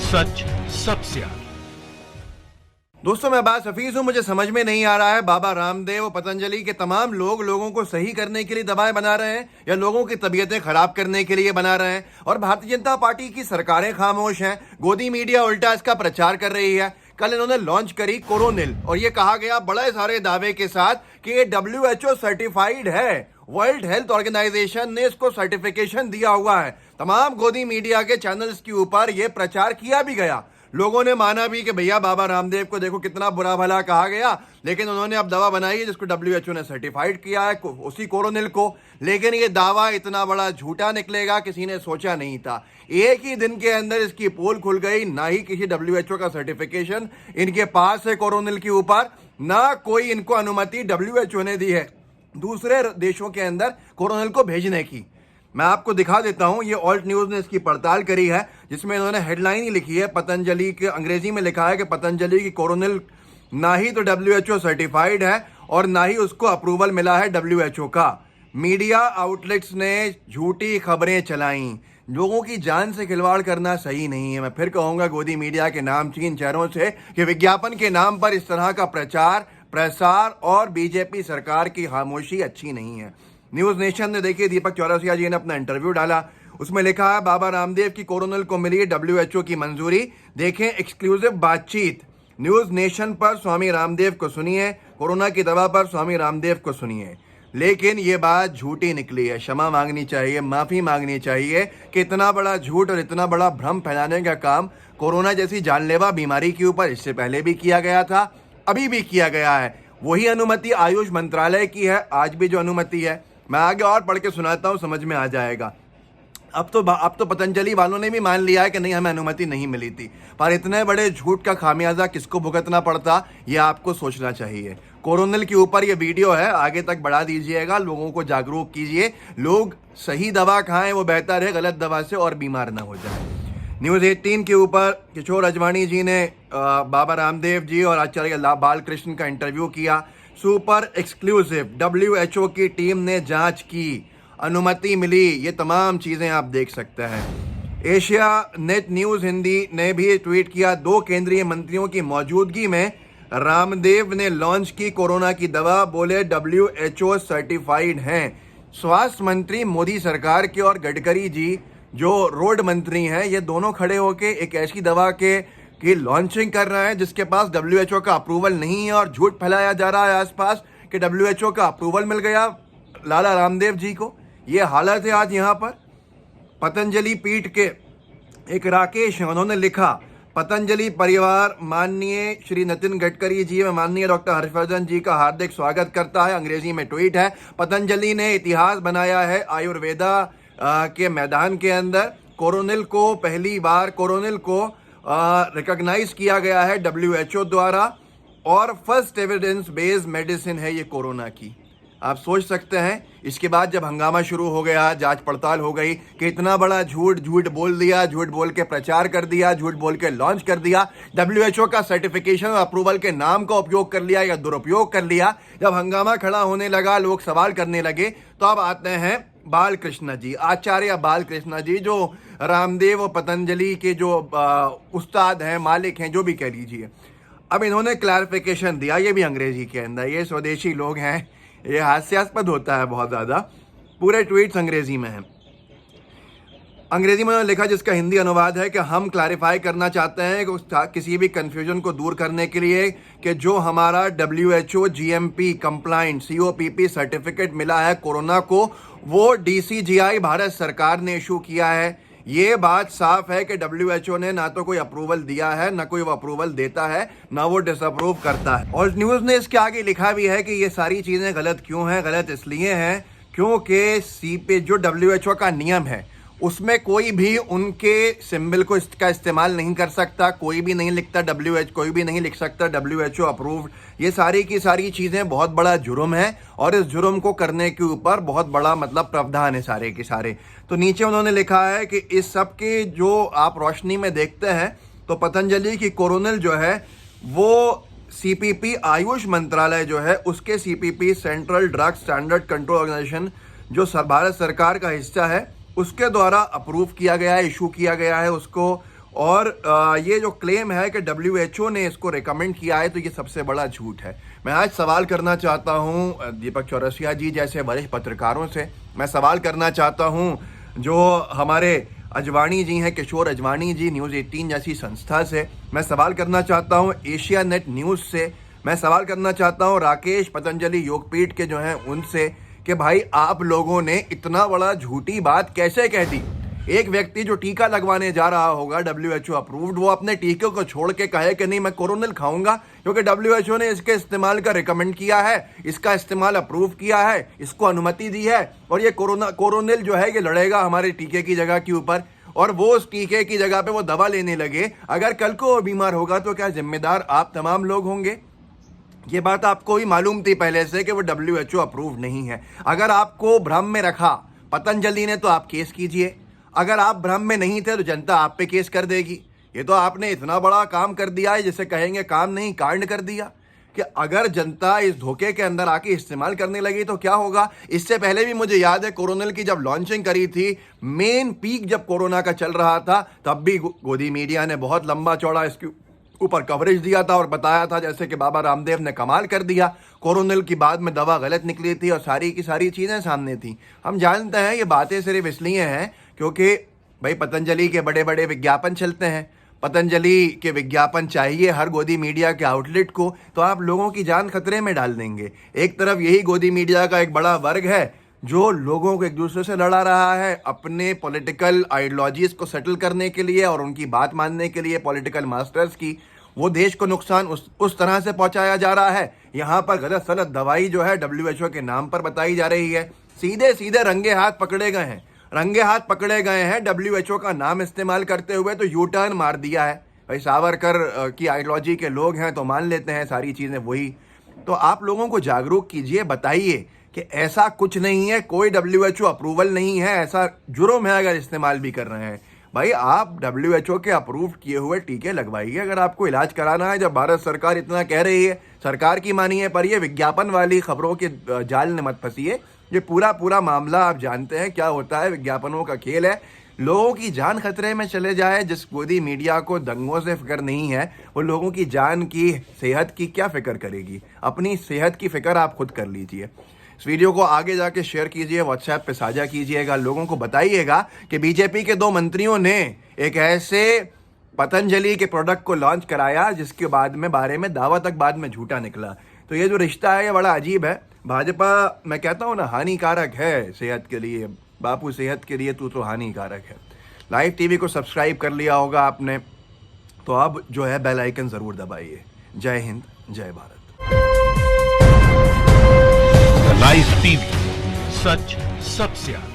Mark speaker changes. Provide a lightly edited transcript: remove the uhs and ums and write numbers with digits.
Speaker 1: सच सबसे आगे।
Speaker 2: दोस्तों मैं अब्बास हफीज हूं। मुझे समझ में नहीं आ रहा है बाबा रामदेव और पतंजलि के तमाम लोगों को सही करने के लिए दवाएं बना रहे हैं या लोगों की तबीयतें खराब करने के लिए बना रहे हैं, और भारतीय जनता पार्टी की सरकारें खामोश हैं। गोदी मीडिया उल्टा इसका प्रचार कर रही है। कल इन्होंने लॉन्च करी कोरोनिल और ये कहा गया बड़े सारे दावे के साथ कि ये WHO सर्टिफाइड है। वर्ल्ड हेल्थ ऑर्गेनाइजेशन ने इसको सर्टिफिकेशन दिया हुआ है। तमाम गोदी मीडिया के चैनल्स के ऊपर यह प्रचार किया भी गया। लोगों ने माना भी कि भैया बाबा रामदेव को देखो कितना बुरा भला कहा गया, लेकिन उन्होंने अब दवा बनाई है जिसको WHO ने सर्टिफाइड किया है, उसी कोरोनिल को। लेकिन ये दावा इतना बड़ा झूठा निकलेगा किसी ने सोचा नहीं था। एक ही दिन के अंदर इसकी पोल खुल गई। ना ही किसी WHO का सर्टिफिकेशन इनके पास है कोरोनिल के ऊपर, ना कोई इनको अनुमति WHO ने दी है दूसरे देशों के अंदर कोरोनिल को भेजने की। मैं आपको दिखा देता हूं, ये ऑल्ट न्यूज ने इसकी पड़ताल करी है, जिसमें इन्होंने हेडलाइन ही लिखी है पतंजलि के, अंग्रेजी में लिखा है कि पतंजलि की कोरोनिल ना ही तो WHO सर्टिफाइड है और ना ही उसको अप्रूवल मिला है WHO का। मीडिया आउटलेट्स ने झूठी खबरें चलाई। लोगों की जान से खिलवाड़ करना सही नहीं है। मैं फिर कहूंगा गोदी मीडिया के नामचीन चेहरों से कि विज्ञापन के नाम पर इस तरह का प्रचार प्रसार और बीजेपी सरकार की खामोशी अच्छी नहीं है। न्यूज नेशन ने देखिए दीपक चौरसिया जी ने अपना इंटरव्यू डाला, उसमें लिखा है बाबा रामदेव की कोरोनिल को मिली WHO की मंजूरी। देखें एक्सक्लूसिव बातचीत न्यूज नेशन पर। स्वामी रामदेव को सुनिए, कोरोना की दवा पर स्वामी रामदेव को सुनिए। लेकिन ये बात झूठी निकली है। क्षमा मांगनी चाहिए, माफी मांगनी चाहिए कि इतना बड़ा झूठ और इतना बड़ा भ्रम फैलाने का काम कोरोना जैसी जानलेवा बीमारी के ऊपर इससे पहले भी किया गया था, अभी भी किया गया है। वही अनुमति आयुष मंत्रालय की है, आज भी जो अनुमति है। मैं आगे और पढ़ के सुनाता हूं, समझ में आ जाएगा। अब तो पतंजलि वालों ने भी मान लिया है कि नहीं, हमें अनुमति नहीं मिली थी। पर इतने बड़े झूठ का खामियाजा किसको भुगतना पड़ता, यह आपको सोचना चाहिए। कोरोनिल के ऊपर ये वीडियो है, आगे तक बढ़ा दीजिएगा, लोगों को जागरूक कीजिए। लोग सही दवा खाएं, वो बेहतर है गलत दवा से और बीमार ना हो जाए। न्यूज 18 के ऊपर किशोर अजवाणी जी ने बाबा रामदेव जी और आचार्य बालकृष्ण का इंटरव्यू किया। सुपर एक्सक्लूसिव WHO की टीम ने जांच की, अनुमति मिली। ये तमाम चीजें आप देख सकते हैं। एशिया नेट न्यूज हिंदी ने भी ट्वीट किया, 2 केंद्रीय मंत्रियों की मौजूदगी में रामदेव ने लॉन्च की कोरोना की दवा, बोले WHO सर्टिफाइड हैं। स्वास्थ्य मंत्री मोदी सरकार के और गडकरी जी जो रोड मंत्री हैं, ये दोनों खड़े होके एक ऐसी दवा की लॉन्चिंग कर रहे हैं जिसके पास WHO का अप्रूवल नहीं है, और झूठ फैलाया जा रहा है आसपास कि WHO का अप्रूवल मिल गया लाला रामदेव जी को। ये हालत है आज यहाँ पर। पतंजलि पीठ के एक राकेश हैं, उन्होंने लिखा, पतंजलि परिवार माननीय श्री नितिन गडकरी जी व माननीय डॉक्टर हर्षवर्धन जी का हार्दिक स्वागत करता है। अंग्रेजी में ट्वीट है। पतंजलि ने इतिहास बनाया है आयुर्वेदा के मैदान के अंदर। कोरोनिल को पहली बार रिकॉग्नाइज किया गया है WHO द्वारा, और फर्स्ट एविडेंस बेस्ड मेडिसिन है ये कोरोना की। आप सोच सकते हैं, इसके बाद जब हंगामा शुरू हो गया, जांच पड़ताल हो गई कि इतना बड़ा झूठ बोल दिया, झूठ बोल के प्रचार कर दिया, झूठ बोल के लॉन्च कर दिया, WHO का सर्टिफिकेशन और अप्रूवल के नाम का उपयोग कर लिया या दुरुपयोग कर लिया। जब हंगामा खड़ा होने लगा, लोग सवाल करने लगे, तो अब आते हैं बालकृष्ण जी, आचार्य बालकृष्ण जी, जो रामदेव और पतंजलि के जो उस्ताद हैं, मालिक हैं, जो भी कह लीजिए। अब इन्होंने क्लैरिफिकेशन दिया, ये भी अंग्रेजी के अंदर। ये स्वदेशी लोग हैं, ये हास्यास्पद होता है बहुत ज़्यादा। पूरे ट्वीट्स अंग्रेजी में हैं। अंग्रेजी में लिखा, जिसका हिंदी अनुवाद है कि हम क्लैरिफाई करना चाहते हैं कि किसी भी कंफ्यूजन को दूर करने के लिए कि जो हमारा WHO GMP compliant COPP certificate मिला है कोरोना को, वो DCGI भारत सरकार ने इशू किया है। ये बात साफ है कि WHO ने ना तो कोई अप्रूवल दिया है, ना कोई वो अप्रूवल देता है, ना वो डिसअप्रूव करता है। और न्यूज़ ने इसके आगे लिखा भी है कि ये सारी चीज़ें गलत क्यों हैं। गलत इसलिए हैं क्योंकि जो WHO का नियम है उसमें कोई भी उनके सिंबल को इसका इस्तेमाल नहीं कर सकता। कोई भी नहीं लिखता कोई भी नहीं लिख सकता WHO अप्रूव्ड। ये सारी की सारी चीज़ें बहुत बड़ा जुर्म है, और इस जुर्म को करने के ऊपर बहुत बड़ा प्रावधान है सारे के सारे। तो नीचे उन्होंने लिखा है कि इस सब के जो आप रोशनी में देखते हैं, तो पतंजलि की कोरोनिल जो है वो CPP आयुष मंत्रालय जो है उसके CPP central drug standard control organisation जो भारत सरकार का हिस्सा है, उसके द्वारा अप्रूव किया गया है, इशू किया गया है उसको। और ये जो क्लेम है कि WHO ने इसको रिकमेंड किया है, तो ये सबसे बड़ा झूठ है। मैं आज सवाल करना चाहता हूं दीपक चौरसिया जी जैसे वरिष्ठ पत्रकारों से। मैं सवाल करना चाहता हूं जो हमारे अजवाणी जी हैं, किशोर अजवाणी जी, न्यूज़ 18 जैसी संस्था से। मैं सवाल करना चाहता हूं एशिया नेट न्यूज़ से। मैं सवाल करना चाहता हूं राकेश पतंजलि योगपीठ के जो हैं उनसे कि भाई आप लोगों ने इतना बड़ा झूठी बात कैसे कह दी। एक व्यक्ति जो टीका लगवाने जा रहा होगा WHO अप्रूव्ड, वो अपने टीके को छोड़ के कहे कि नहीं मैं कोरोनिल खाऊंगा क्योंकि WHO ने इसके इस्तेमाल का रिकमेंड किया है, इसका इस्तेमाल अप्रूव किया है, इसको अनुमति दी है और ये कोरोनिल जो है ये लड़ेगा हमारे टीके की जगह के ऊपर, और वो उस टीके की जगह पे वो दवा लेने लगे। अगर कल को वो बीमार होगा तो क्या जिम्मेदार आप तमाम लोग होंगे? ये बात आपको भी मालूम थी पहले से कि वो WHO अप्रूव नहीं है। अगर आपको भ्रम में रखा पतंजलि ने तो आप केस कीजिए, अगर आप भ्रम में नहीं थे तो जनता आप पे केस कर देगी। ये तो आपने इतना बड़ा काम कर दिया है जिसे कहेंगे काम नहीं कांड कर दिया, कि अगर जनता इस धोखे के अंदर आके इस्तेमाल करने लगी तो क्या होगा। इससे पहले भी मुझे याद है कोरोनिल की जब लॉन्चिंग करी थी, मेन पीक जब कोरोना का चल रहा था, तब भी गोदी मीडिया ने बहुत लंबा चौड़ा इसके ऊपर कवरेज दिया था और बताया था जैसे कि बाबा रामदेव ने कमाल कर दिया। कोरोनिल की बाद में दवा गलत निकली थी और सारी की सारी चीज़ें सामने थी। हम जानते हैं ये बातें सिर्फ इसलिए हैं क्योंकि भाई पतंजलि के बड़े बड़े विज्ञापन चलते हैं, पतंजलि के विज्ञापन चाहिए हर गोदी मीडिया के आउटलेट को, तो आप लोगों की जान खतरे में डाल देंगे। एक तरफ यही गोदी मीडिया का एक बड़ा वर्ग है जो लोगों को एक दूसरे से लड़ा रहा है अपने पॉलिटिकल आइडियोलॉजीज को सेटल करने के लिए और उनकी बात मानने के लिए, पॉलिटिकल मास्टर्स की। वो देश को नुकसान उस तरह से पहुंचाया जा रहा है। यहाँ पर गलत सलत दवाई जो है WHO के नाम पर बताई जा रही है। सीधे सीधे रंगे हाथ पकड़े गए हैं, रंगे हाथ पकड़े गए हैं। WHO का नाम इस्तेमाल करते हुए तो यू टर्न मार दिया है। भाई सावरकर की आइडियोलॉजी के लोग हैं तो मान लेते हैं सारी चीज़ें वही। तो आप लोगों को जागरूक कीजिए, बताइए कि ऐसा कुछ नहीं है, कोई WHO अप्रूवल नहीं है, ऐसा जुर्म है अगर इस्तेमाल भी कर रहे हैं। भाई आप WHO के अप्रूव किए हुए टीके लगवाइए अगर आपको इलाज कराना है। जब भारत सरकार इतना कह रही है, सरकार की मानिए, पर ये विज्ञापन वाली खबरों के जाल में मत फंसिए। ये पूरा मामला आप जानते हैं क्या होता है, विज्ञापनों का खेल है। लोगों की जान खतरे में चले जाए। जिस गोदी मीडिया को दंगों से फिक्र नहीं है, वो लोगों की जान की, सेहत की क्या फिक्र करेगी। अपनी सेहत की फिक्र आप खुद कर लीजिए। इस वीडियो को आगे जाके शेयर कीजिए, व्हाट्सएप पे साझा कीजिएगा, लोगों को बताइएगा कि बीजेपी के 2 मंत्रियों ने एक ऐसे पतंजलि के प्रोडक्ट को लॉन्च कराया जिसके बारे में दावा तक बाद में झूठा निकला। तो ये जो रिश्ता है ये बड़ा अजीब है। भाजपा, मैं कहता हूँ ना, हानिकारक है सेहत के लिए। बापू सेहत के लिए तू तो हानिकारक है। लाइव टीवी को सब्सक्राइब कर लिया होगा आपने, तो अब जो है बेल आइकन ज़रूर दबाइए। जय हिंद, जय भारत।
Speaker 1: लाइव टीवी, सच सबसे आगे।